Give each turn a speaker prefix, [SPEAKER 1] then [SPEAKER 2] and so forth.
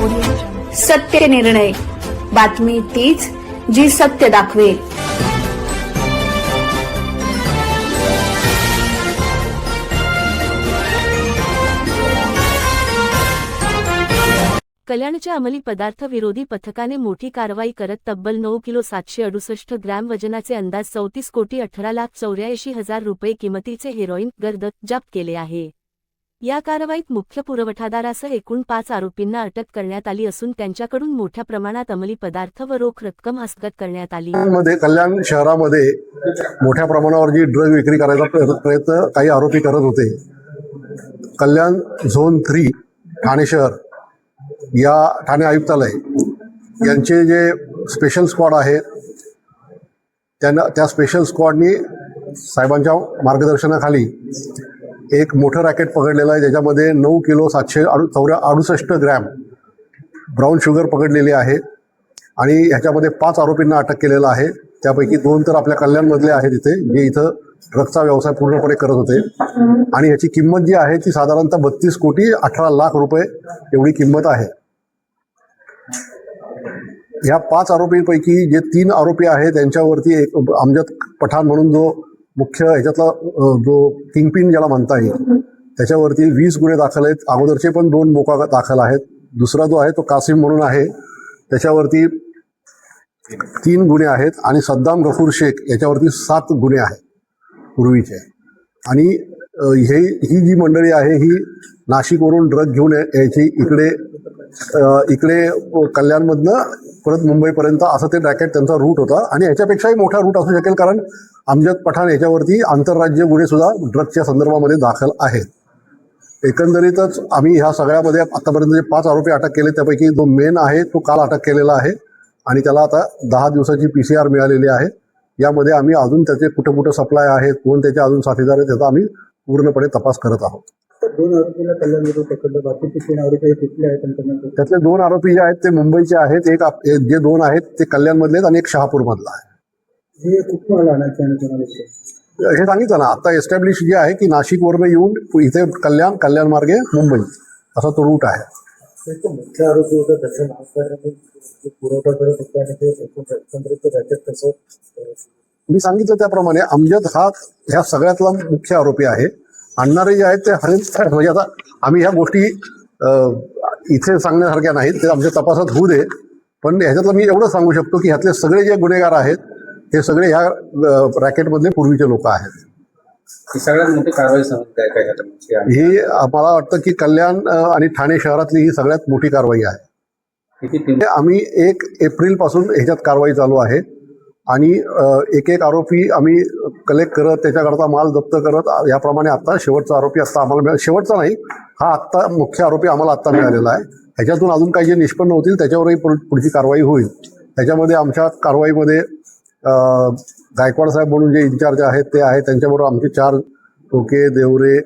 [SPEAKER 1] सत्य निर्णय, बातमी तीच जी सत्य दाखवेल।
[SPEAKER 2] कल्याणच्या अंमली पदार्थ विरोधी पथकाने मोठी कारवाई करत तब्बल 9 किलो 768 ग्रॅम वजनाचे अंदाज 34,18,84,000 रुपये किमतीचे हेरोईन गर्द जप्त केले आहे। या कारवाईत मुख्य पुरवठादारासह एकूण 5 आरोपींना अटक करण्यात आली असून त्यांच्याकडून मोठ्या प्रमाणात अंमली पदार्थ व रोख रक्कम हस्तगत करण्यात आली।
[SPEAKER 3] कल्याण शहरामध्ये मोठ्या प्रमाणावर जी ड्रग विक्री करायचा प्रयत्न काही आरोपी करत होते। कल्याण झोन 3 ठाणे शहर या ठाणे आयुक्तालय यांचे जे स्पेशल स्क्वॉड आहे त्या स्पेशल स्क्वॉडनी साहेबांच्या मार्गदर्शनाखाली एक मोठं रॅकेट पकडलेलं आहे, ज्याच्यामध्ये 9 किलो 768 ग्रॅम ब्राऊन शुगर पकडलेली आहे आणि ह्याच्यामध्ये 5 आरोपींना अटक केलेलं आहे। त्यापैकी 2 तर आपल्या कल्याणमधले आहेत इथे, जे इथं ड्रगचा व्यवसाय पूर्णपणे करत होते आणि ह्याची किंमत जी आहे ती साधारणतः 32,18,00,000 रुपये एवढी किंमत आहे। ह्या 5 आरोपींपैकी जे 3 आरोपी आहेत त्यांच्यावरती एक अमजद पठाण म्हणून जो मुख्य ह्याच्यातला जो किंगपिन ज्याला म्हणता येईल त्याच्यावरती 20 गुन्हे दाखल आहेत। अगोदरचे पण 2 मोका दाखल आहेत। दुसरा जो आहे तो कासिम म्हणून आहे, त्याच्यावरती 3 गुन्हे आहेत आणि सद्दाम गफूर शेख याच्यावरती 7 गुन्हे आहेत पूर्वीचे। आणि ही जी मंडळी आहे ही नाशिकवरून ड्रग घेऊन यायची इकडे कल्याणमधनं परत मुंबईपर्यंत असं ते रॅकेट त्यांचा रूट होता आणि ह्याच्यापेक्षाही मोठा रूट असू शकेल, कारण अमजद पठाण याच्यावरती आंतरराज्य गुन्हे सुद्धा ड्रगच्या संदर्भामध्ये दाखल आहेत। एकंदरीतच आम्ही ह्या सगळ्यामध्ये आतापर्यंत जे 5 आरोपी अटक केले त्यापैकी जो मेन आहे तो काल अटक केलेला आहे आणि त्याला आता 10 दिवसाची PCR मिळालेली आहे। यामध्ये आम्ही अजून त्याचे कुठे सप्लाय आहेत, कोण त्याचे अजून साथीदार आहेत त्याचा आम्ही पूर्णपणे तपास करत आहोत।
[SPEAKER 4] 2 आरोपींना कल्याणमध्ये पकडलं, बाकीचे 3 आरोपी कुठले आहेत?
[SPEAKER 3] त्यातले 2 आरोपी जे आहेत ते मुंबईचे आहेत, जे 2 आहेत ते कल्याणमधले आहेत आणि एक शहापूरमधला आहे।
[SPEAKER 4] हे कुठून आणायचे आणि कोणाला
[SPEAKER 3] हे सांगितलं ना आता, एस्टॅब्लिश जे आहे की नाशिकवरून येऊन इथे कल्याण मार्गे मुंबई असा तो रूट आहे।
[SPEAKER 4] मुख्य आरोपी होता त्याचं नाव काय, पुरवठा करत होता आणि ते एकंदरीत रॅकेट कसं?
[SPEAKER 3] मी सांगितलं त्याप्रमाणे अमजद हा ह्या सगळ्यातला मुख्य आरोपी आहे। आणणारे जे आहेत ते म्हणजे आता आम्ही ह्या गोष्टी इथे सांगण्यासारख्या नाहीत, ते आमच्या तपासात होऊ दे। पण ह्याच्यातलं मी एवढं सांगू शकतो की ह्यातले सगळे जे गुन्हेगार आहेत हे सगळे ह्या रॅकेटमधले पूर्वीचे लोक आहेत।
[SPEAKER 4] सगळ्यात मोठी कारवाई
[SPEAKER 3] ही मला वाटतं की कल्याण आणि ठाणे शहरातली ही सगळ्यात मोठी कारवाई आहे। आम्ही 1 एप्रिलपासून ह्याच्यात कारवाई चालू आहे आणि एक आरोपी आम्ही कलेक्ट करत त्याच्याकरता माल जप्त करत याप्रमाणे आता शेवटचा आरोपी आत्ता आम्हाला शेवटचा नाही, हा आत्ता मुख्य आरोपी आम्हाला आत्ता मिळालेला आहे। ह्याच्यातून अजून काही जे निष्पन्न होतील त्याच्यावरही पुढची कारवाई होईल। त्याच्यामध्ये आमच्या कारवाईमध्ये गायकवाड साहेब म्हणून जे इन्चार्ज आहेत ते आहेत, त्यांच्याबरोबर आमचे 4 टोके देवरे